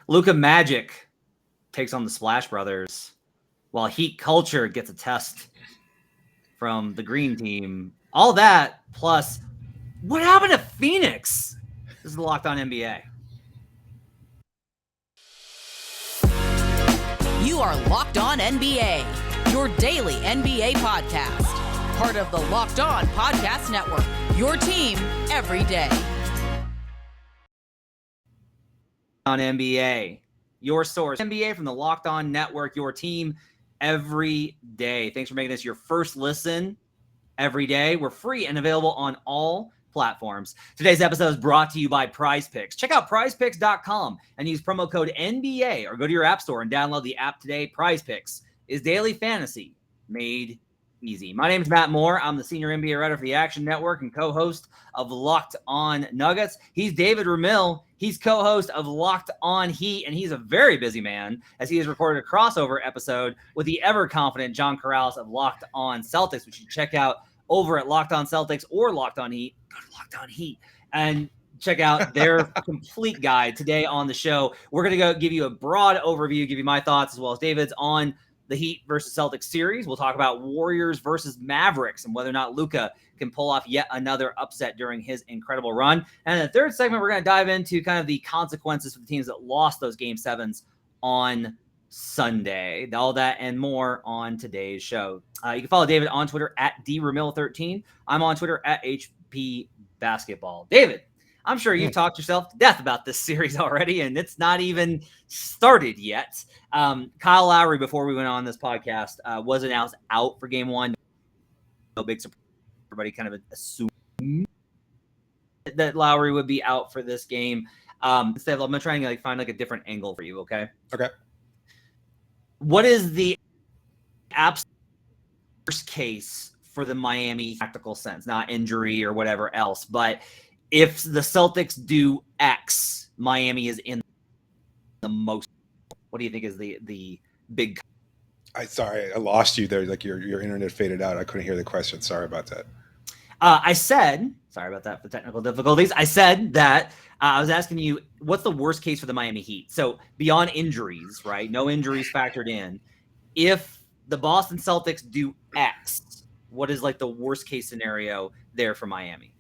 Luka Magic takes on the Splash Brothers, while Heat Culture gets a test from the green team. All that, plus what happened to Phoenix? This is the Locked On NBA. You are Locked On NBA, your daily NBA podcast. Part of the Locked On Podcast Network, your team every day. On NBA, your source. NBA from the Locked On Network, your team every day. Thanks for making this your first listen every day. We're free and available on all platforms. Today's episode is brought to you by PrizePicks. Check out prizepicks.com and use promo code NBA or go to your app store and download the app today. PrizePicks is daily fantasy made easy. My name is Matt Moore. I'm the senior NBA writer for the Action Network and co-host of Locked On Nuggets. He's David Ramil. He's co-host of Locked On Heat, and he's a very busy man as he has recorded a crossover episode with the ever-confident John Corrales of Locked On Celtics, which you can check out over at Locked On Celtics or Locked On Heat. Go to Locked On Heat and check out their complete guide. Today on the show, we're going to go give you a broad overview, give you my thoughts as well as David's on the Heat versus Celtics series. We'll talk about Warriors versus Mavericks and whether or not Luka can pull off yet another upset during his incredible run. And in the third segment, we're going to dive into kind of the consequences for the teams that lost those Game 7s on Sunday. All that and more on today's show. You can follow David on Twitter at DRamil13. I'm on Twitter at HPBasketball. David, I'm sure you've talked yourself to death about this series already, and it's not even started yet. Kyle Lowry, before we went on this podcast, was announced out for Game 1. No big surprise. Everybody kind of assumed that Lowry would be out for this game. Instead, I'm going to try and find a different angle for you, okay? Okay. What is the absolute worst case for the Miami tactical sense? Not injury or whatever else, but if the Celtics do X, Miami is in the most. What do you think is the big? Sorry, I lost you there. Like your internet faded out. I couldn't hear the question. Sorry about that. I said, sorry about that for technical difficulties. I said that I was asking you, what's the worst case for the Miami Heat? So beyond injuries, right? No injuries factored in. If the Boston Celtics do X, what is the worst case scenario there for Miami?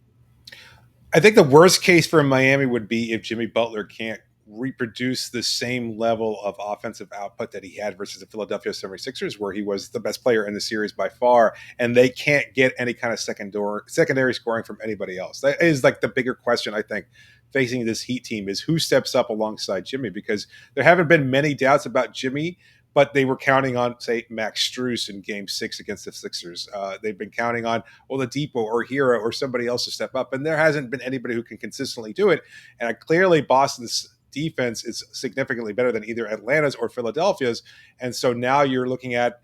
I think the worst case for Miami would be if Jimmy Butler can't reproduce the same level of offensive output that he had versus the Philadelphia 76ers, where he was the best player in the series by far, and they can't get any kind of secondary scoring from anybody else. That is the bigger question, I think, facing this Heat team is who steps up alongside Jimmy, because there haven't been many doubts about Jimmy, but they were counting on, say, Max Strus in Game 6 against the Sixers. They've been counting on Oladipo or Hero or somebody else to step up, and there hasn't been anybody who can consistently do it. And clearly Boston's defense is significantly better than either Atlanta's or Philadelphia's. And so now you're looking at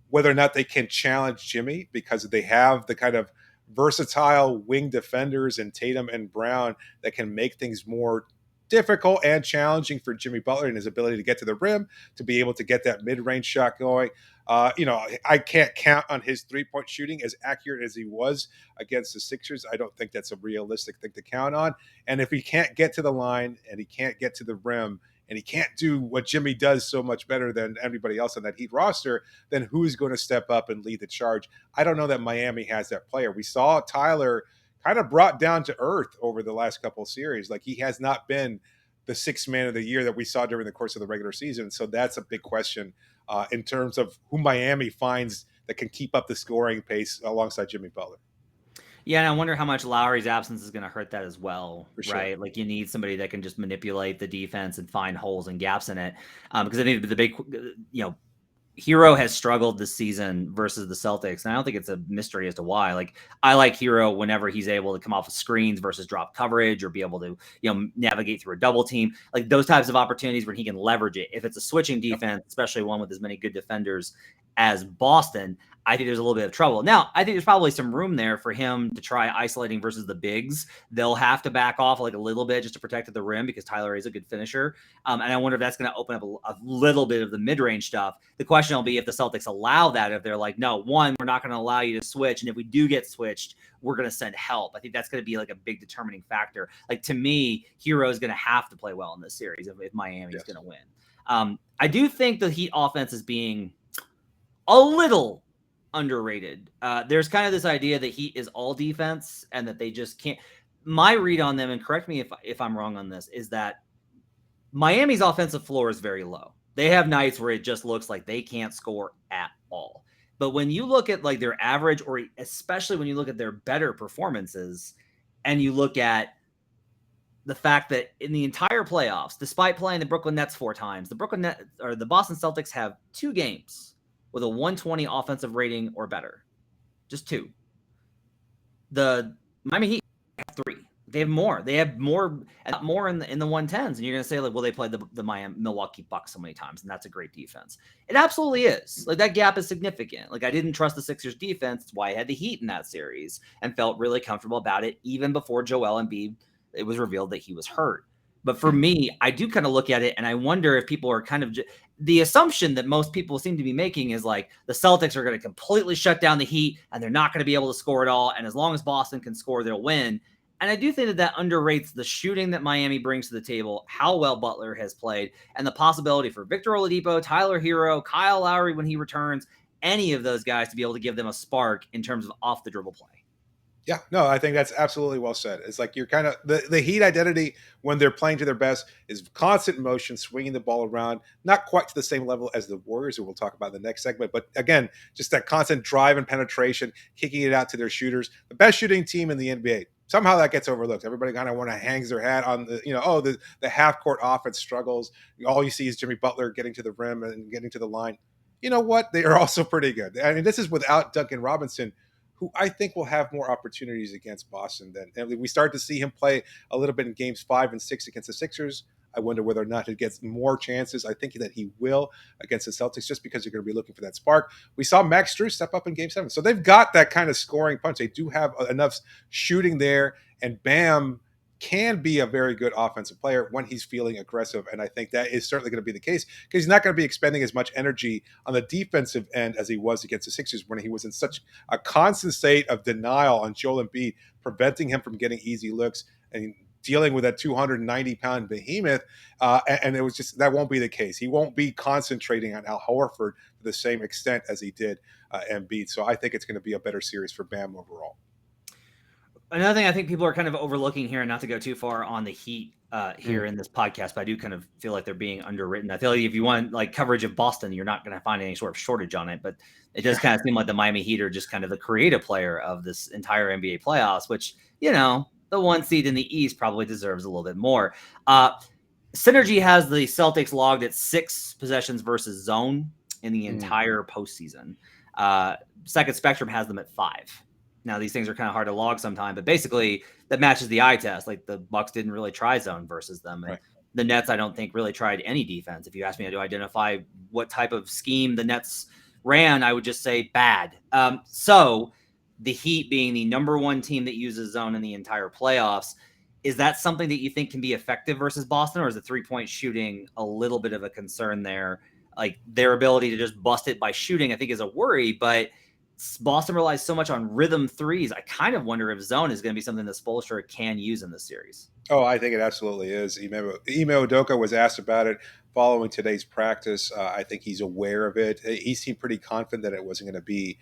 whether or not they can challenge Jimmy, because they have the kind of versatile wing defenders in Tatum and Brown that can make things more difficult and challenging for Jimmy Butler and his ability to get to the rim, to be able to get that mid-range shot going. I can't count on his three-point shooting as accurate as he was against the Sixers. I don't think that's a realistic thing to count on. And if he can't get to the line and he can't get to the rim and he can't do what Jimmy does so much better than everybody else on that Heat roster, then who's going to step up and lead the charge? I don't know that Miami has that player. We saw Tyler kind of brought down to earth over the last couple of series. He has not been the sixth man of the year that we saw during the course of the regular season. So that's a big question in terms of who Miami finds that can keep up the scoring pace alongside Jimmy Butler. Yeah, and I wonder how much Lowry's absence is going to hurt that as well, sure. Right? You need somebody that can just manipulate the defense and find holes and gaps in it. Because I think the big, Hero has struggled this season versus the Celtics, and I don't think it's a mystery as to why. I like Hero whenever he's able to come off of screens versus drop coverage or be able to, navigate through a double team. Those types of opportunities where he can leverage it. If it's a switching defense, especially one with as many good defenders as Boston, I think there's a little bit of trouble. Now, I think there's probably some room there for him to try isolating versus the bigs. They'll have to back off like a little bit just to protect the rim because Tyler is a good finisher. And I wonder if that's going to open up a little bit of the mid-range stuff. The question will be if the Celtics allow that, if they're like, no, one, we're not going to allow you to switch. And if we do get switched, we're going to send help. I think that's going to be like a big determining factor. Like to me, Hero is going to have to play well in this series if Miami is going to win. I do think the Heat offense is being a little underrated. There's kind of this idea that Heat is all defense and that they just can't. My read on them, and correct me if I'm wrong on this, is that Miami's offensive floor is very low. They have nights where it just looks like they can't score at all. But when you look at like their average, or especially when you look at their better performances, and you look at the fact that in the entire playoffs, despite playing the Brooklyn Nets 4 times, the Boston Celtics have 2 games with a 120 offensive rating or better. Just 2. The Miami Heat have 3. They have more. They have more in the 110s. And you're going to say, like, well, they played the Milwaukee Bucks so many times, and that's a great defense. It absolutely is. Like, that gap is significant. Like, I didn't trust the Sixers defense. That's why I had the Heat in that series and felt really comfortable about it, even before Joel Embiid, it was revealed that he was hurt. But for me, I do kind of look at it and I wonder if people are kind of the assumption that most people seem to be making is like the Celtics are going to completely shut down the Heat and they're not going to be able to score at all. And as long as Boston can score, they'll win. And I do think that underrates the shooting that Miami brings to the table, how well Butler has played, and the possibility for Victor Oladipo, Tyler Hero, Kyle Lowry when he returns, any of those guys to be able to give them a spark in terms of off the dribble play. Yeah, no, I think that's absolutely well said. It's like you're kind of the Heat identity when they're playing to their best is constant motion, swinging the ball around, not quite to the same level as the Warriors, who we'll talk about in the next segment. But again, just that constant drive and penetration, kicking it out to their shooters. The best shooting team in the NBA. Somehow that gets overlooked. Everybody kind of want to hangs their hat on the half court offense struggles. All you see is Jimmy Butler getting to the rim and getting to the line. You know what? They are also pretty good. I mean, this is without Duncan Robinson, who I think will have more opportunities against Boston than and we start to see him play a little bit in games 5 and 6 against the Sixers. I wonder whether or not he gets more chances. I think that he will against the Celtics just because they're going to be looking for that spark. We saw Max Strus step up in game 7. So they've got that kind of scoring punch. They do have enough shooting there, and Bam can be a very good offensive player when he's feeling aggressive. And I think that is certainly going to be the case because he's not going to be expending as much energy on the defensive end as he was against the Sixers when he was in such a constant state of denial on Joel Embiid, preventing him from getting easy looks and dealing with that 290-pound behemoth. And it was just, that won't be the case. He won't be concentrating on Al Horford to the same extent as he did Embiid. So I think it's going to be a better series for Bam overall. Another thing I think people are kind of overlooking here, and not to go too far on the Heat here in this podcast, but I do kind of feel like they're being underwritten. I feel like if you want like coverage of Boston, you're not going to find any sort of shortage on it, but it does kind of seem like the Miami Heat are just kind of the creative player of this entire NBA playoffs, which, you know, the 1 seed in the East probably deserves a little bit more. Synergy has the Celtics logged at 6 possessions versus zone in the entire postseason. Second Spectrum has them at 5. Now, these things are kind of hard to log sometimes, but basically that matches the eye test. Like the Bucks didn't really try zone versus them. And the Nets, I don't think, really tried any defense. If you ask me to identify what type of scheme the Nets ran, I would just say bad. So the Heat being the number 1 team that uses zone in the entire playoffs, is that something that you think can be effective versus Boston, or is the 3-point shooting a little bit of a concern there? Like their ability to just bust it by shooting, I think, is a worry, but Boston relies so much on rhythm threes. I kind of wonder if zone is going to be something that Spoelstra can use in this series. Oh, I think it absolutely is. Ime Udoka was asked about it following today's practice. I think he's aware of it. He seemed pretty confident that it wasn't going to be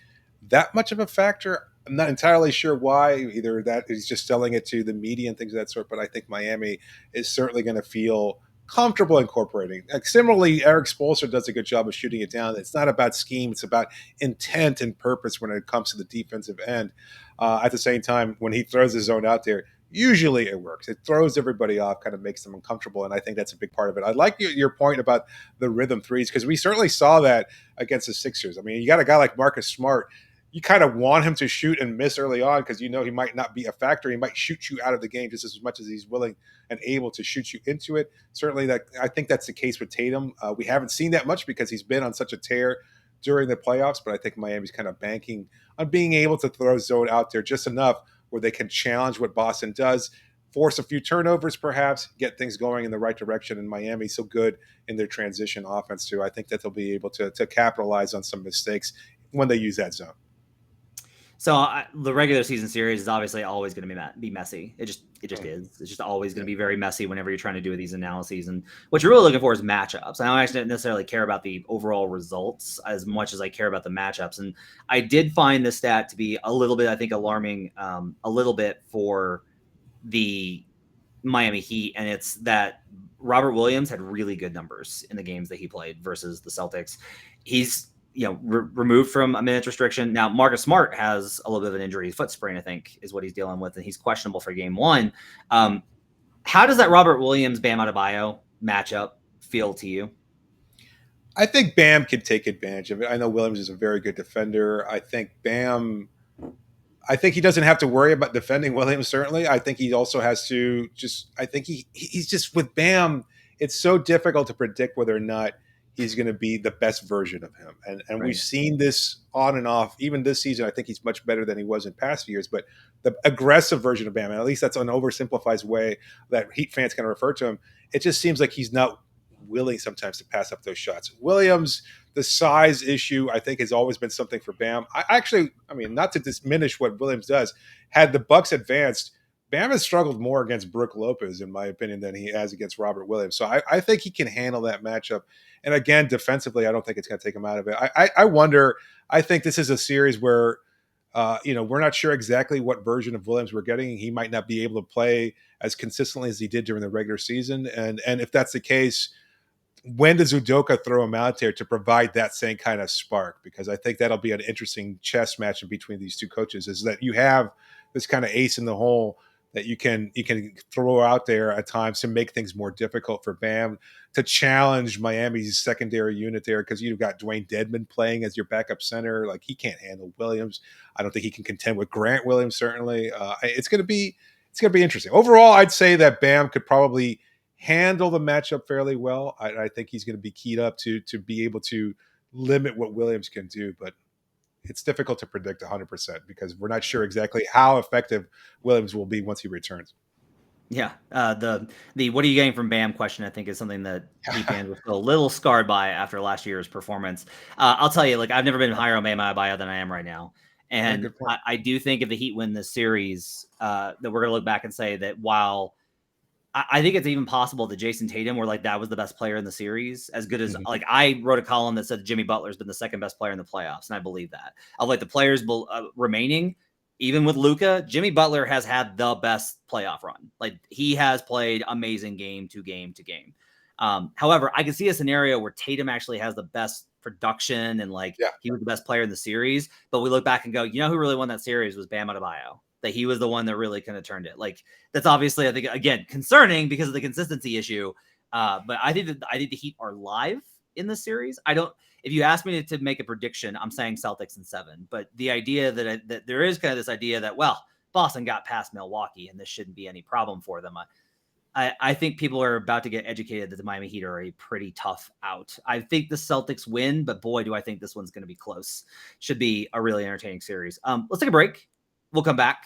that much of a factor. I'm not entirely sure why. Either that he's just selling it to the media and things of that sort, but I think Miami is certainly going to feel comfortable incorporating. Similarly, Eric Spoelstra does a good job of shooting it down. It's not about scheme. It's about intent and purpose when it comes to the defensive end. At the same time, when he throws his zone out there, usually it works. It throws everybody off, kind of makes them uncomfortable, and I think that's a big part of it. I like your point about the rhythm threes because we certainly saw that against the Sixers. I mean, you got a guy like Marcus Smart. You kind of want him to shoot and miss early on because you know he might not be a factor. He might shoot you out of the game just as much as he's willing and able to shoot you into it. Certainly, that I think that's the case with Tatum. We haven't seen that much because he's been on such a tear during the playoffs, but I think Miami's kind of banking on being able to throw zone out there just enough where they can challenge what Boston does, force a few turnovers perhaps, get things going in the right direction. And Miami's so good in their transition offense too. I think that they'll be able to capitalize on some mistakes when they use that zone. So the regular season series is obviously always going to be messy. It just is. It's just always going to be very messy whenever you're trying to do these analyses. And what you're really looking for is matchups. I don't actually necessarily care about the overall results as much as I care about the matchups. And I did find this stat to be a little bit, I think, alarming, a little bit for the Miami Heat, and it's that Robert Williams had really good numbers in the games that he played versus the Celtics. He's removed from a minutes restriction. Now, Marcus Smart has a little bit of an injury, foot sprain, I think, is what he's dealing with, and he's questionable for game one. How does that Robert Williams, Bam Adebayo matchup feel to you? I think Bam can take advantage of it. I know Williams is a very good defender. I think he doesn't have to worry about defending Williams, certainly. I think he also has to he's just with Bam, it's so difficult to predict whether or not he's going to be the best version of him. And right. We've seen this on and off. Even this season, I think he's much better than he was in past years. But the aggressive version of Bam, and at least that's an oversimplified way that Heat fans can refer to him, it just seems like he's not willing sometimes to pass up those shots. Williams, the size issue, I think, has always been something for Bam. I mean, not to diminish what Williams does, had the Bucks advanced, Bam has struggled more against Brook Lopez, in my opinion, than he has against Robert Williams. So I think he can handle that matchup. And again, defensively, I don't think it's going to take him out of it. I wonder, I think this is a series where, we're not sure exactly what version of Williams we're getting. He might not be able to play as consistently as he did during the regular season. And if that's the case, when does Udoka throw him out there to provide that same kind of spark? Because I think that'll be an interesting chess match in between these two coaches, is that you have this kind of ace in the hole that you can throw out there at times to make things more difficult for Bam to challenge Miami's secondary unit there, because you've got Dwayne Dedmon playing as your backup center. Like, he can't handle Williams. I don't think he can contend with Grant Williams, certainly. It's going to be interesting. Overall, I'd say that Bam could probably handle the matchup fairly well. I think he's going to be keyed up to be able to limit what Williams can do, but it's difficult to predict 100% because we're not sure exactly how effective Williams will be once he returns. Yeah, the what are you getting from Bam question, I think, is something that Heat fans were still a little scarred by after last year's performance. I'll tell you, like, I've never been higher on Bam Adebayo than I am right now. And I do think if the Heat win this series, that we're going to look back and say that while I think it's even possible that Jason Tatum, where like that was the best player in the series, as good as like I wrote a column that said Jimmy Butler's been the second best player in the playoffs, and I believe that. Of like the players remaining, even with Luka, Jimmy Butler has had the best playoff run. Like, he has played amazing game to game to game. However, I can see a scenario where Tatum actually has the best production and he was the best player in the series, but we look back and go, you know who really won that series was Bam Adebayo. That he was the one that really kind of turned it. Like, that's obviously, I think, again, concerning because of the consistency issue. But I think the Heat are live in the series. If you ask me to make a prediction, I'm saying Celtics in 7. But the idea that there is kind of this idea that, well, Boston got past Milwaukee and this shouldn't be any problem for them. I think people are about to get educated that the Miami Heat are a pretty tough out. I think the Celtics win, but boy, do I think this one's going to be close. Should be a really entertaining series. Let's take a break. We'll come back.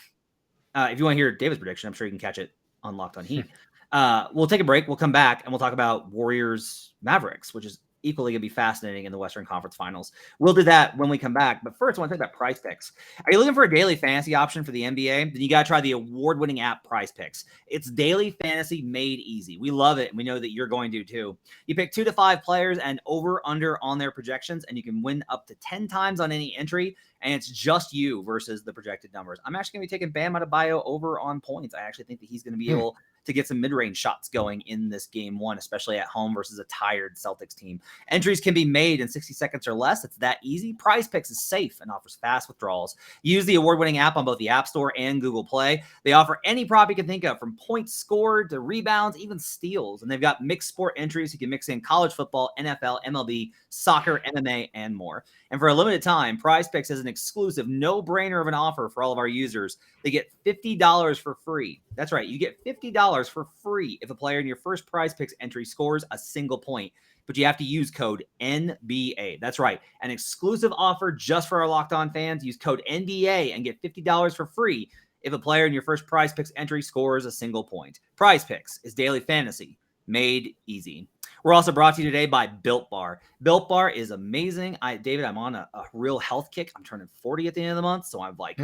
If you want to hear David's prediction, I'm sure you can catch it on Locked on Heat. We'll take a break. We'll come back and we'll talk about Warriors Mavericks, which is equally going to be fascinating in the Western Conference Finals. We'll do that when we come back. But first, I want to talk about Prize Picks. Are you looking for a daily fantasy option for the NBA? Then you got to try the award-winning app Prize Picks. It's daily fantasy made easy. We love it, and we know that you're going to too. You pick 2 to 5 players and over/under on their projections, and you can win up to 10 times on any entry. And it's just you versus the projected numbers. I'm actually going to be taking Bam Adebayo over on points. I actually think that he's going to be able to get some mid-range shots going in this game 1, especially at home versus a tired Celtics team. Entries can be made in 60 seconds or less. It's that easy. Prize Picks is safe and offers fast withdrawals. Use the award-winning app on both the App Store and Google Play. They offer any prop you can think of, from points scored to rebounds, even steals. And they've got mixed sport entries. You can mix in college football, NFL, MLB, soccer, MMA, and more. And for a limited time, Prize Picks is an exclusive no-brainer of an offer for all of our users. They get $50 for free That's right. You get $50 for free if a player in your first Prize Picks entry scores a single point. But you have to use code NBA. That's right. An exclusive offer just for our Locked On fans. Use code NBA and get $50 for free if a player in your first Prize Picks entry scores a single point. Prize Picks is daily fantasy made easy. We're also brought to you today by Built Bar. Built Bar is amazing. David, I'm on a real health kick. I'm turning 40 at the end of the month, so I'm like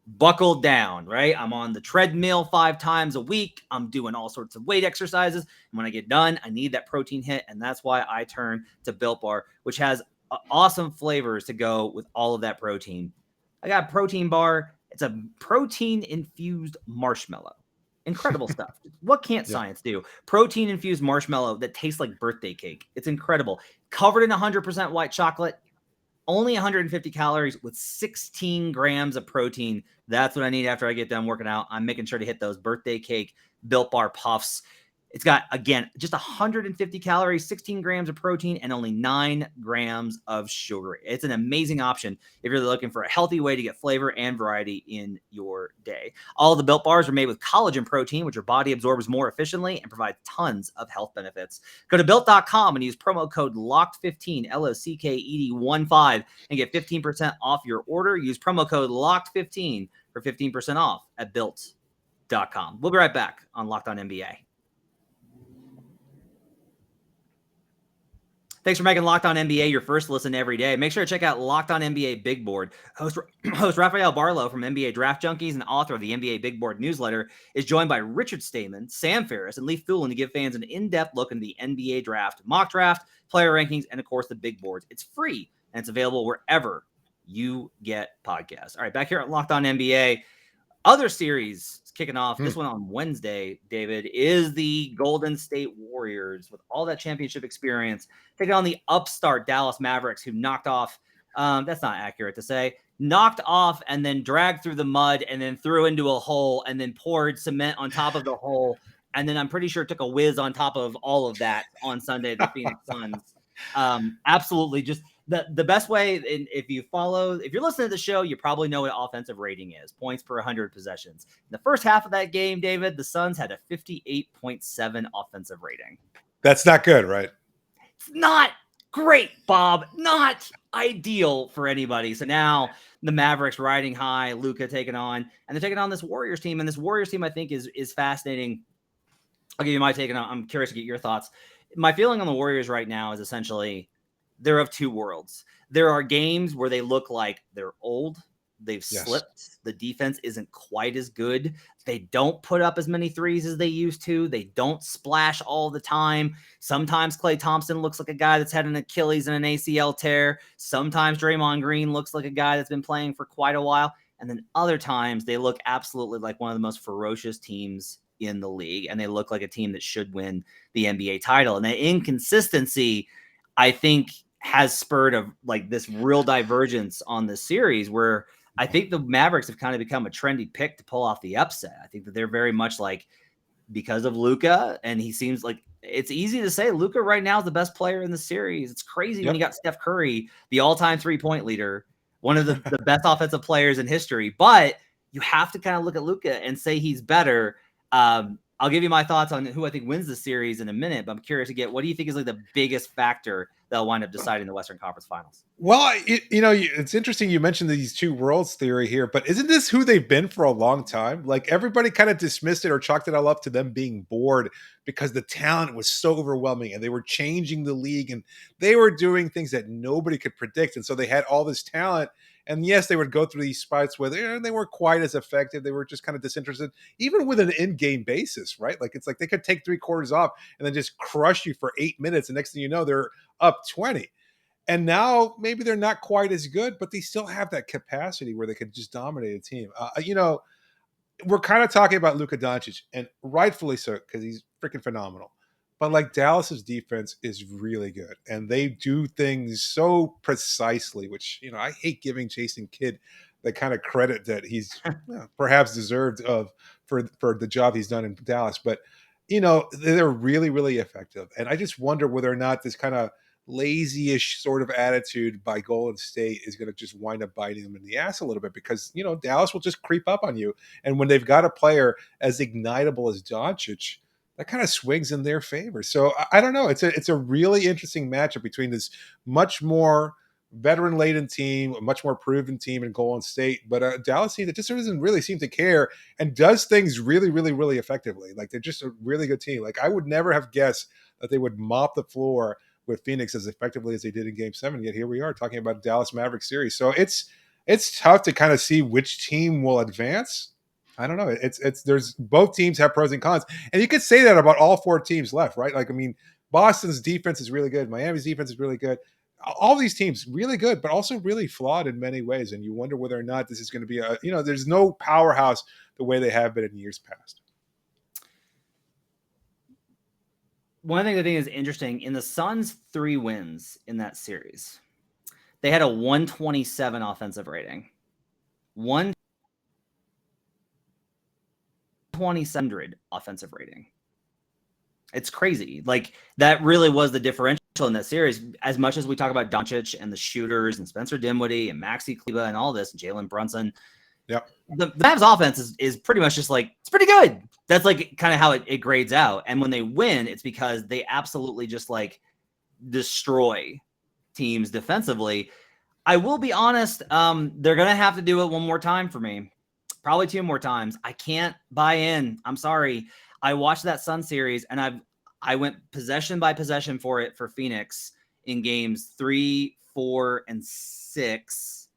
buckled down, right? I'm on the treadmill 5 times a week. I'm doing all sorts of weight exercises. And when I get done, I need that protein hit. And that's why I turn to Built Bar, which has awesome flavors to go with all of that protein. I got a protein bar. It's a protein infused marshmallow. Incredible stuff. What can't science do? Protein infused marshmallow that tastes like birthday cake. It's incredible. Covered in 100% white chocolate. Only 150 calories with 16 grams of protein. That's what I need after I get done working out. I'm making sure to hit those birthday cake Built Bar puffs. It's got, again, just 150 calories, 16 grams of protein, and only 9 grams of sugar. It's an amazing option if you're looking for a healthy way to get flavor and variety in your day. All of the Built Bars are made with collagen protein, which your body absorbs more efficiently and provides tons of health benefits. Go to Built.com and use promo code LOCKED15, LOCKED15, and get 15% off your order. Use promo code LOCKED15 for 15% off at Built.com. We'll be right back on Locked On NBA. Thanks for making Locked On NBA your first listen every day. Make sure to check out Locked On NBA Big Board. Host Rafael Barlow from NBA Draft Junkies and author of the NBA Big Board newsletter is joined by Richard Stamen, Sam Ferris, and Leif Thulin to give fans an in-depth look into the NBA draft, mock draft, player rankings, and, of course, the big boards. It's free, and it's available wherever you get podcasts. All right, back here at Locked On NBA. Other series kicking off, this one on Wednesday, David, is the Golden State Warriors with all that championship experience taking on the upstart Dallas Mavericks, who knocked off, that's not accurate to say, knocked off and then dragged through the mud and then threw into a hole and then poured cement on top of the hole. And then I'm pretty sure took a whiz on top of all of that on Sunday, the Phoenix Suns. Absolutely just the best way, and if you're listening to the show, you probably know what offensive rating is, points per 100 possessions. In the first half of that game, David, the Suns had a 58.7 offensive rating. That's not good, right? It's not great, Bob. Not ideal for anybody. So now the Mavericks riding high, Luka taking on, and they're taking on this Warriors team. And this Warriors team, I think, is fascinating. I'll give you my take on it. I'm curious to get your thoughts. My feeling on the Warriors right now is essentially they're of two worlds. There are games where they look like they're old. They've slipped. The defense isn't quite as good. They don't put up as many threes as they used to. They don't splash all the time. Sometimes Klay Thompson looks like a guy that's had an Achilles and an ACL tear. Sometimes Draymond Green looks like a guy that's been playing for quite a while. And then other times they look absolutely like one of the most ferocious teams in the league. And they look like a team that should win the NBA title. And that inconsistency, I think, has spurred of like this real divergence on this series where I think the Mavericks have kind of become a trendy pick to pull off the upset. I think that they're very much like, because of Luka, and he seems like it's easy to say Luka right now is the best player in the series. It's crazy when you got Steph Curry, the all-time 3-point leader, one of the best offensive players in history, but you have to kind of look at Luka and say he's better. I'll give you my thoughts on who I think wins the series in a minute, but I'm curious to get, what do you think is like the biggest factor that'll wind up deciding the Western Conference Finals? Well, it's interesting you mentioned these two worlds theory here, but isn't this who they've been for a long time? Like everybody kind of dismissed it or chalked it all up to them being bored because the talent was so overwhelming and they were changing the league and they were doing things that nobody could predict. And so they had all this talent. And yes, they would go through these spikes where they weren't quite as effective. They were just kind of disinterested, even with an in-game basis, right? Like it's like they could take 3 quarters off and then just crush you for 8 minutes. And next thing you know, they're up 20. And now maybe they're not quite as good, but they still have that capacity where they could just dominate a team. We're kind of talking about Luka Doncic, and rightfully so, because he's freaking phenomenal. But like Dallas's defense is really good, and they do things so precisely, which, I hate giving Jason Kidd the kind of credit that he's perhaps deserved of for the job he's done in Dallas. But, they're really, really effective. And I just wonder whether or not this kind of lazy-ish sort of attitude by Golden State is going to just wind up biting them in the ass a little bit, because Dallas will just creep up on you, and when they've got a player as ignitable as Doncic, that kind of swings in their favor. So I don't know. It's a really interesting matchup between this much more veteran-laden team, a much more proven team in Golden State, but a Dallas team that just doesn't really seem to care and does things really, really, really effectively. Like, they're just a really good team. Like, I would never have guessed that they would mop the floor with Phoenix as effectively as they did in Game 7. Yet here we are talking about Dallas Mavericks series. So it's tough to kind of see which team will advance. I don't know. There's both teams have pros and cons, and you could say that about all four teams left, right? Like, I mean, Boston's defense is really good. Miami's defense is really good. All these teams really good, but also really flawed in many ways. And you wonder whether or not this is going to be there's no powerhouse the way they have been in years past. One thing I think is interesting, in the Suns' 3 wins in that series, they had a 127 offensive rating. 127 offensive rating. It's crazy. Like, that really was the differential in that series. As much as we talk about Doncic and the shooters and Spencer Dinwiddie and Maxi Kleber and all this, and Jalen Brunson, yep, the Mavs offense is pretty much just like, it's pretty good. That's like kind of how it grades out. And when they win, it's because they absolutely just like destroy teams defensively. I will be honest, they're going to have to do it one more time for me. Probably 2 more times. I can't buy in. I'm sorry. I watched that Sun series, and I went possession by possession for Phoenix in games 3, 4, and 6.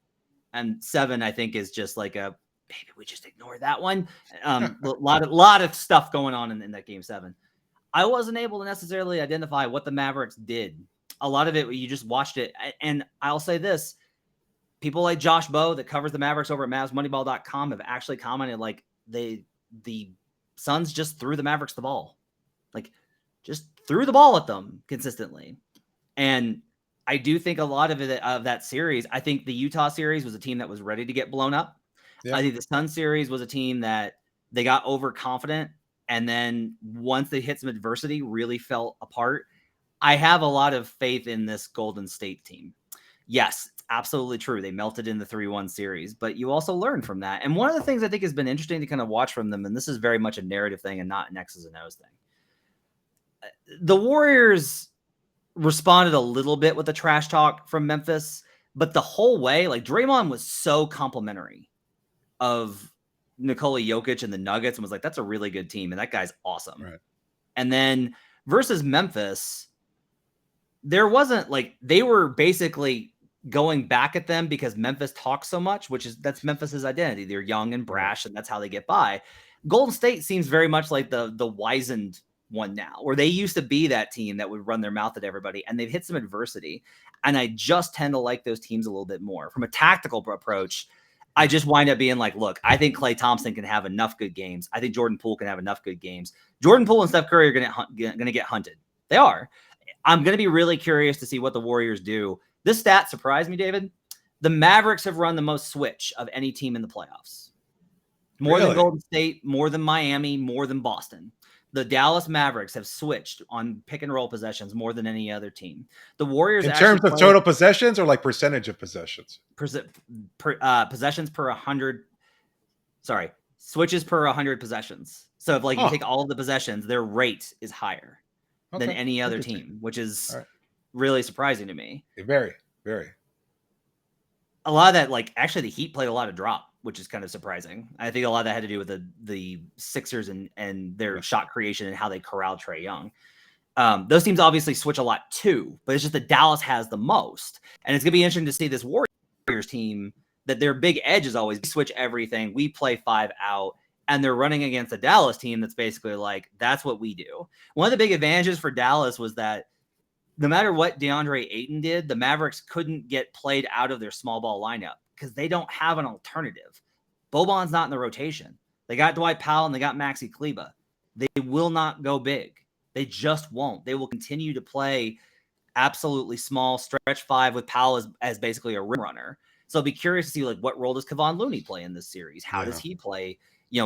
And 7, I think, is just like maybe we just ignore that one. A lot of stuff going on in that game 7. I wasn't able to necessarily identify what the Mavericks did. A lot of it, you just watched it. And I'll say this, people like Josh Bowe that covers the Mavericks over at MavsMoneyball.com have actually commented like the Suns just threw the Mavericks the ball. Like, just threw the ball at them consistently. And I do think a lot of that series, I think the Utah series was a team that was ready to get blown up. Yeah. I think the Sun series was a team that they got overconfident, and then once they hit some adversity, really fell apart. I have a lot of faith in this Golden State team. Yes, it's absolutely true. They melted in the 3-1 series, but you also learn from that. And one of the things I think has been interesting to kind of watch from them, and this is very much a narrative thing and not an X's and O's thing. The Warriors responded a little bit with the trash talk from Memphis, but the whole way, like, Draymond was so complimentary of Nikola Jokic and the Nuggets and was like, that's a really good team, and that guy's awesome. Right. And then versus Memphis, there wasn't like, they were basically going back at them because Memphis talks so much, that's Memphis's identity. They're young and brash, and that's how they get by. Golden State seems very much like the wizened one now, where they used to be that team that would run their mouth at everybody, and they've hit some adversity. And I just tend to like those teams a little bit more. From a tactical approach, I just wind up being like, look, I think Klay Thompson can have enough good games. I think Jordan Poole can have enough good games. Jordan Poole and Steph Curry are going to get hunted. They are. I'm going to be really curious to see what the Warriors do. This stat surprised me, David. The Mavericks have run the most switch of any team in the playoffs. More than Golden State, more than Miami, more than Boston. The Dallas Mavericks have switched on pick and roll possessions more than any other team. The Warriors, in terms of total possessions or like percentage of possessions? Possessions per 100. Sorry, switches per 100 possessions. So if you take all of the possessions, their rate is higher than any other team, which is really surprising to me. Very, very. A lot of that, actually the Heat played a lot of drop, which is kind of surprising. I think a lot of that had to do with the Sixers and their shot creation and how they corral Trae Young. Those teams obviously switch a lot too, but it's just that Dallas has the most. And it's going to be interesting to see this Warriors team, that their big edge is always, we switch everything. We play 5 out. And they're running against a Dallas team that's basically like, that's what we do. One of the big advantages for Dallas was that no matter what DeAndre Ayton did, the Mavericks couldn't get played out of their small ball lineup because they don't have an alternative. Boban's not in the rotation. They got Dwight Powell and they got Maxi Kleber. They will not go big. They just won't. They will continue to play absolutely small stretch 5 with Powell as basically a rim runner. So I'll be curious to see what role does Kevon Looney play in this series? How does he play?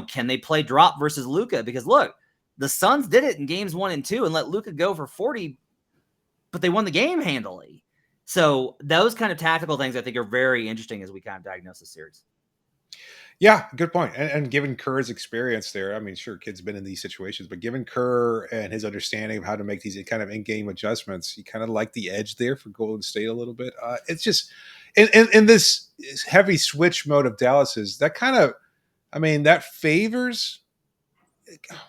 Can they play drop versus Luka? Because look, the Suns did it in games 1 and 2 and let Luka go for 40% but they won the game handily. So those kind of tactical things I think are very interesting as we kind of diagnose the series. Yeah, good point. And given Kerr's experience there, I mean, sure, kid's been in these situations, but given Kerr and his understanding of how to make these kind of in-game adjustments, you kind of like the edge there for Golden State a little bit. It's just in this heavy switch mode of Dallas's, that kind of, I mean, that favors.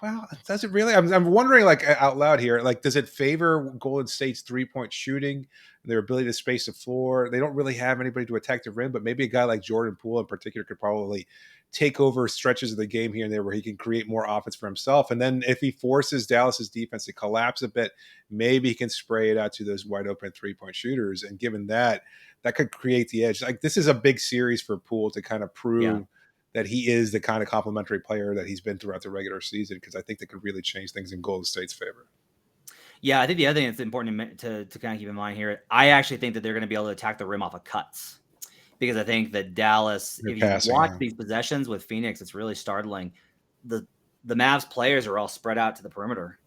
Well, does it really? I'm wondering, like out loud here, like does it favor Golden State's 3-point shooting, their ability to space the floor? They don't really have anybody to attack the rim, but maybe a guy like Jordan Poole in particular could probably take over stretches of the game here and there where he can create more offense for himself. And then if he forces Dallas's defense to collapse a bit, maybe he can spray it out to those wide open 3-point shooters. And given that, that could create the edge. Like this is a big series for Poole to kind of prove that he is the kind of complementary player that he's been throughout the regular season, because I think that could really change things in Golden State's favor. Yeah, I think the other thing that's important to kind of keep in mind here, I actually think that they're going to be able to attack the rim off of cuts, because I think that Dallas, if you watch these possessions with Phoenix, it's really startling. The Mavs players are all spread out to the perimeter,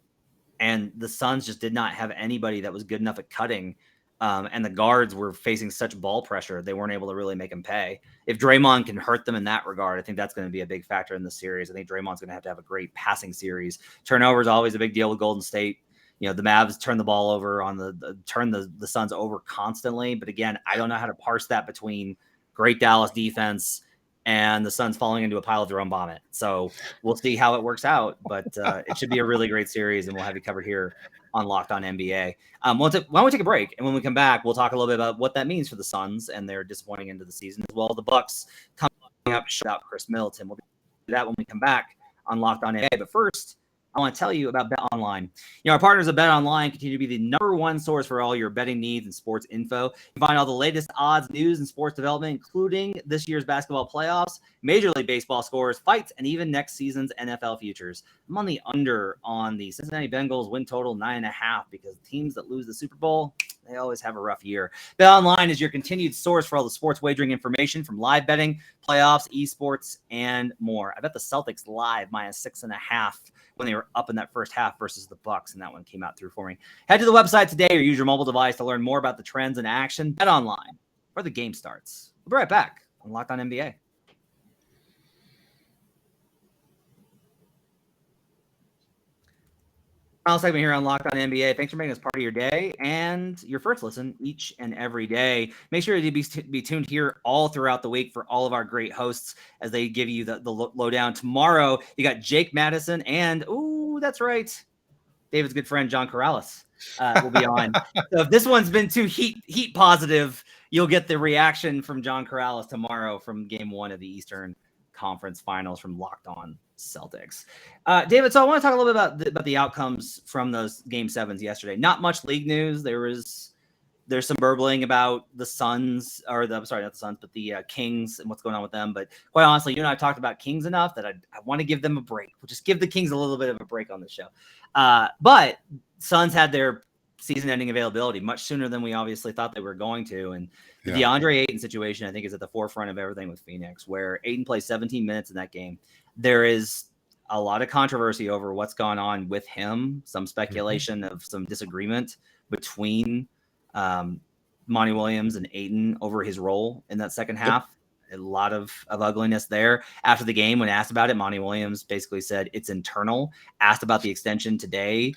and the Suns just did not have anybody that was good enough at cutting. And the guards were facing such ball pressure, they weren't able to really make them pay. If Draymond can hurt them in that regard, I think that's going to be a big factor in the series. I think Draymond's going to have a great passing series. Turnover is always a big deal with Golden State. You know, the Mavs turn the ball over on turn the Suns over constantly. But again, I don't know how to parse that between great Dallas defense and the Suns falling into a pile of their own vomit. So we'll see how it works out. But it should be a really great series, and we'll have you covered here on Locked On NBA. Why don't we take a break? And when we come back, we'll talk a little bit about what that means for the Suns and their disappointing end of the season, as well as the Bucks coming up without Chris Middleton. We'll do that when we come back on Locked On NBA. But first, I want to tell you about BetOnline. You know, our partners at BetOnline continue to be the number one source for all your betting needs and sports info. You can find all the latest odds, news, and sports development, including this year's basketball playoffs, Major League Baseball scores, fights, and even next season's NFL futures. I'm on the under on the Cincinnati Bengals win total 9.5, because teams that lose the Super Bowl, they always have a rough year. BetOnline is your continued source for all the sports wagering information, from live betting, playoffs, esports, and more. I bet the Celtics live -6.5 when they were up in that first half versus the Bucks, and that one came out through for me. Head to the website today or use your mobile device to learn more about the trends in action. BetOnline, where the game starts. We'll be right back on Locked On NBA. Final segment here on Locked On NBA. Thanks for making us part of your day and your first listen each and every day. Make sure to be tuned here all throughout the week for all of our great hosts as they give you the lowdown. Tomorrow, you got Jake Madison and, that's right, David's good friend, John Corrales will be on. So if this one's been too heat positive, you'll get the reaction from John Corrales tomorrow from Game 1 of the Eastern Conference Finals from Locked On Celtics. David, so I want to talk a little bit about the outcomes from those Game 7s yesterday. Not much league news. There's some burbling about the Suns, not the Suns, but the Kings and what's going on with them. But quite honestly, you and I talked about Kings enough that I want to give them a break. We'll just give the Kings a little bit of a break on the show. But Suns had their season-ending availability much sooner than we obviously thought they were going to. And the DeAndre Ayton situation, I think, is at the forefront of everything with Phoenix, where Ayton plays 17 minutes in that game. There is a lot of controversy over what's gone on with him, some speculation of some disagreement between Monty Williams and Ayton over his role in that second half. A lot of ugliness there. After the game, when asked about it, Monty Williams basically said it's internal. Asked about the extension today,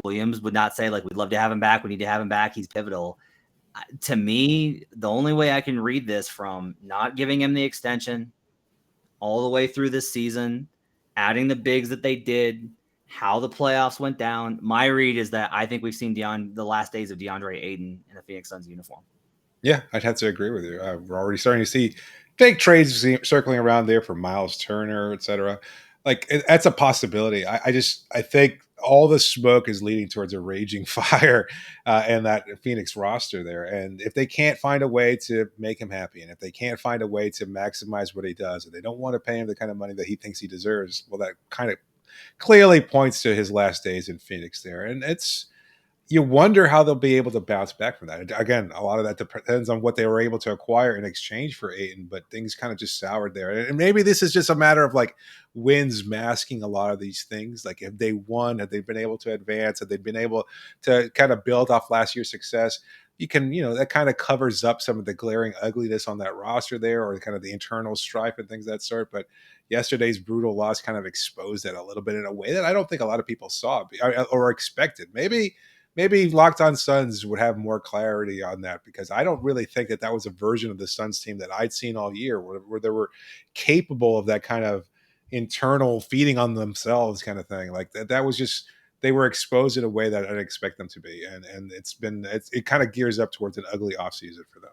Williams would not say, like, we'd love to have him back, we need to have him back, he's pivotal. To me, the only way I can read this from not giving him the extension all the way through this season, adding the bigs that they did, how the playoffs went down, my read is that I think we've seen the last days of DeAndre Ayton in a Phoenix Suns uniform. Yeah, I'd have to agree with you. We're already starting to see fake trades circling around there for Miles Turner, et cetera. Like, that's a possibility. I think all the smoke is leading towards a raging fire and that Phoenix roster there. And if they can't find a way to make him happy, and if they can't find a way to maximize what he does, and they don't want to pay him the kind of money that he thinks he deserves, well, that kind of clearly points to his last days in Phoenix there. And it's, you wonder how they'll be able to bounce back from that. Again, a lot of that depends on what they were able to acquire in exchange for Ayton, but things kind of just soured there. And maybe this is just a matter of like wins masking a lot of these things. Like if they won, have they been able to advance, have they been able to kind of build off last year's success? You can, that kind of covers up some of the glaring ugliness on that roster there, or kind of the internal strife and things of that sort. But yesterday's brutal loss kind of exposed that a little bit in a way that I don't think a lot of people saw or expected. Maybe Locked On Suns would have more clarity on that, because I don't really think that was a version of the Suns team that I'd seen all year where they were capable of that kind of internal feeding on themselves kind of thing. Like that was just, they were exposed in a way that I didn't expect them to be. And it kind of gears up towards an ugly offseason for them.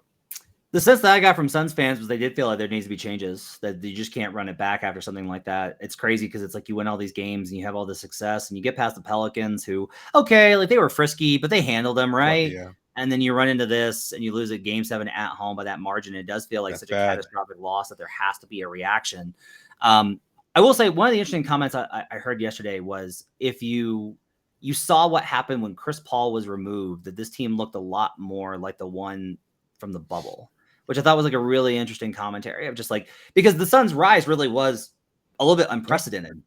The sense that I got from Suns fans was they did feel like there needs to be changes, that you just can't run it back after something like that. It's crazy because it's like you win all these games and you have all this success and you get past the Pelicans who, okay, like they were frisky, but they handled them right. Yeah. And then you run into this and you lose a game 7 at home by that margin. It does feel like That's such bad. a catastrophic loss that there has to be a reaction. I will say one of the interesting comments I heard yesterday was if you saw what happened when Chris Paul was removed, that this team looked a lot more like the one from the bubble, which I thought was like a really interesting commentary of just like, because the Suns' rise really was a little bit unprecedented.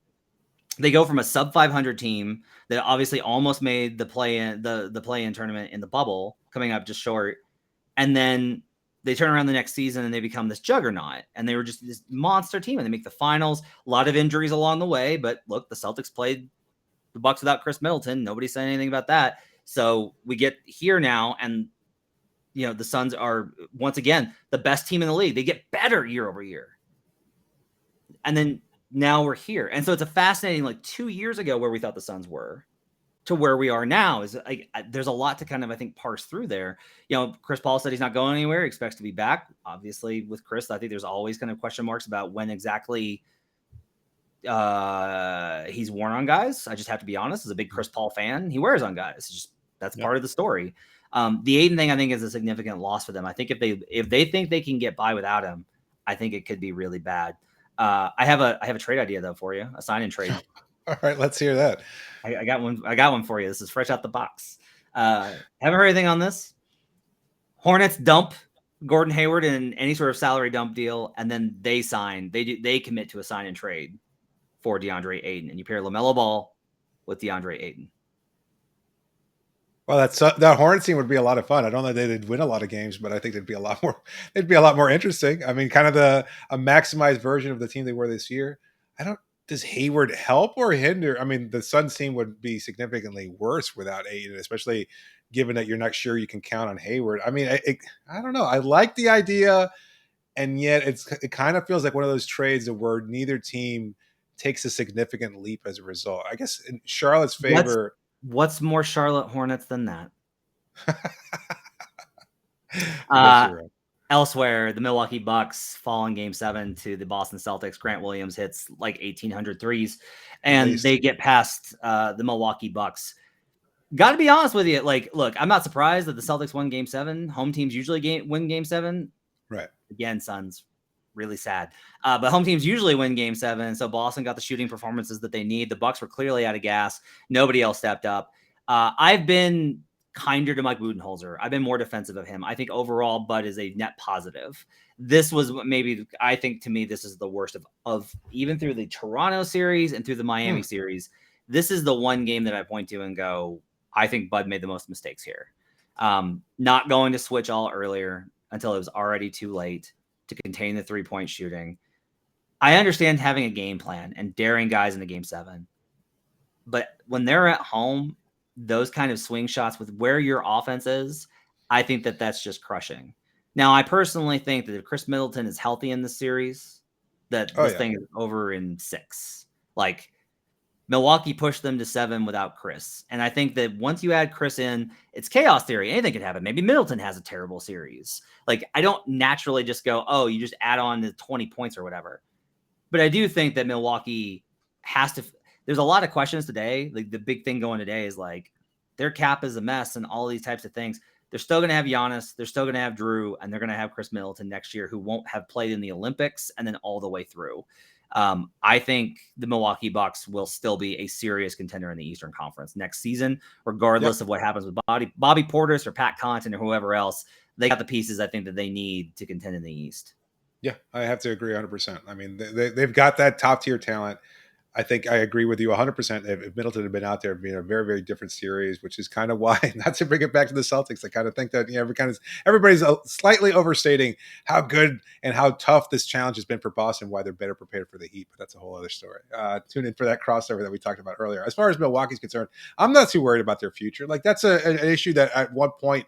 They go from a sub 500 team that obviously almost made the play-in tournament in the bubble, coming up just short, and then they turn around the next season and they become this juggernaut, and they were just this monster team, and they make the finals. A lot of injuries along the way, but look, the Celtics played the Bucks without Chris Middleton. Nobody said anything about that. So we get here now, and the Suns are once again the best team in the league. They get better year over year. And then now we're here. And so it's a fascinating, like 2 years ago where we thought the Suns were to where we are now is like, there's a lot to kind of, I think, parse through there. Chris Paul said he's not going anywhere. He expects to be back. Obviously with Chris, I think there's always kind of question marks about when exactly he's worn on guys. I just have to be honest, as a big Chris Paul fan, he wears on guys. That's part of the story. The Ayton thing, I think, is a significant loss for them. I think if they think they can get by without him, I think it could be really bad. I have a trade idea though for you, a sign and trade. All right, let's hear that. I got one for you. This is fresh out the box. Haven't heard anything on this. Hornets dump Gordon Hayward in any sort of salary dump deal, and then they commit to a sign and trade for DeAndre Ayton, and you pair LaMelo Ball with DeAndre Ayton. Well, that Hornets team would be a lot of fun. I don't know that they'd win a lot of games, but I think they'd be a lot more interesting. I mean, kind of a maximized version of the team they were this year. Does Hayward help or hinder? I mean, the Suns team would be significantly worse without Ayton, especially given that you're not sure you can count on Hayward. I mean, I don't know. I like the idea, and yet it kind of feels like one of those trades where neither team takes a significant leap as a result. I guess in Charlotte's favor. What's more Charlotte Hornets than that? Elsewhere, the Milwaukee Bucks fall in Game 7 to the Boston Celtics. Grant Williams hits like 1,800 threes, and they get past the Milwaukee Bucks. Got to be honest with you. Like, look, I'm not surprised that the Celtics won Game 7. Home teams usually win Game 7. Right. Again, Suns, really sad. But home teams usually win Game 7. So Boston got the shooting performances that they need. The Bucks were clearly out of gas. Nobody else stepped up. I've been kinder to Mike Budenholzer. I've been more defensive of him. I think overall Bud is a net positive. This was I think to me, this is the worst of even through the Toronto series and through the Miami series. This is the one game that I point to and go, I think Bud made the most mistakes here. Not going to switch all earlier until it was already too late to contain the 3-point shooting. I understand having a game plan and daring guys into Game 7. But when they're at home, those kind of swing shots with where your offense is, I think that's just crushing. Now, I personally think that if Chris Middleton is healthy in this series, that this thing is over in 6. Like, Milwaukee pushed them to 7 without Chris. And I think that once you add Chris in, it's chaos theory. Anything could happen. Maybe Middleton has a terrible series. Like, I don't naturally just go, oh, you just add on the 20 points or whatever. But I do think that Milwaukee has to – there's a lot of questions today. Like, the big thing going today is, like, their cap is a mess and all these types of things. They're still going to have Giannis. They're still going to have Drew. And they're going to have Chris Middleton next year, who won't have played in the Olympics and then all the way through. I think the Milwaukee Bucks will still be a serious contender in the Eastern Conference next season, regardless of what happens with Bobby Portis or Pat Connaughton or whoever else. They got the pieces I think that they need to contend in the East. Yeah, I have to agree 100%. I mean, they've got that top tier talent. I think I agree with you 100%. If Middleton had been out there, it'd be a very, very different series, which is kind of why, not to bring it back to the Celtics, I kind of think that, everybody's slightly overstating how good and how tough this challenge has been for Boston, why they're better prepared for the Heat, but that's a whole other story. Tune in for that crossover that we talked about earlier. As far as Milwaukee's concerned, I'm not too worried about their future. Like, that's an issue that at one point,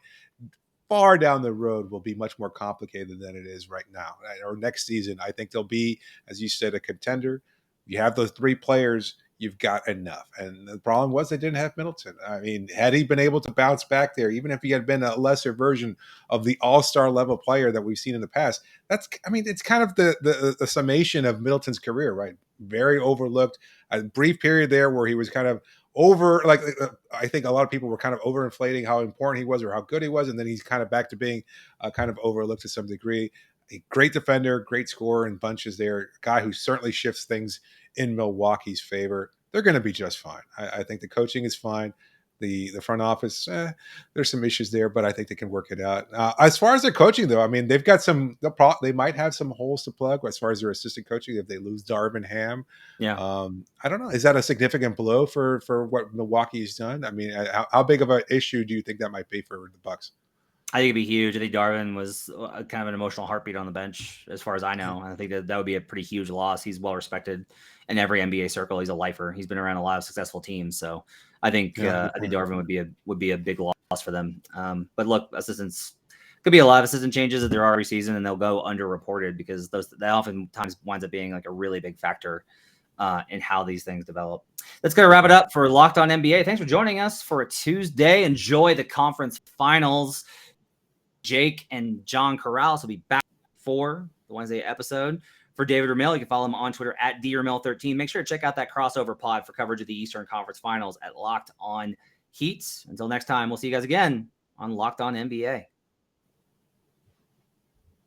far down the road, will be much more complicated than it is right now. Or next season, I think they'll be, as you said, a contender. You have those three players, you've got enough. And the problem was they didn't have Middleton. I mean, had he been able to bounce back there, even if he had been a lesser version of the all-star level player that we've seen in the past, it's kind of the summation of Middleton's career, right? Very overlooked. A brief period there where he was kind of over, I think a lot of people were kind of overinflating how important he was or how good he was, and then he's kind of back to being kind of overlooked to some degree. A great defender, great scorer in bunches there, a guy who certainly shifts things in Milwaukee's favor. They're going to be just fine. I think the coaching is fine. The front office, there's some issues there, but I think they can work it out. As far as their coaching, though, I mean, they've got they might have some holes to plug as far as their assistant coaching if they lose Darvin Ham. Yeah. I don't know. Is that a significant blow for what Milwaukee's done? I mean, how big of an issue do you think that might be for the Bucks? I think it'd be huge. I think Darvin was kind of an emotional heartbeat on the bench, as far as I know. I think that would be a pretty huge loss. He's well respected in every NBA circle. He's a lifer. He's been around a lot of successful teams, so I think Darvin would be a big loss for them. But look, assistants could be a lot of assistant changes that there are every season, and they'll go underreported because that oftentimes winds up being like a really big factor in how these things develop. That's going to wrap it up for Locked On NBA. Thanks for joining us for a Tuesday. Enjoy the conference finals. Jake and John Corrales will be back for the Wednesday episode. For David Ramil, you can follow him on Twitter at DRamil13. Make sure to check out that crossover pod for coverage of the Eastern Conference Finals at Locked On Heat. Until next time, we'll see you guys again on Locked On NBA.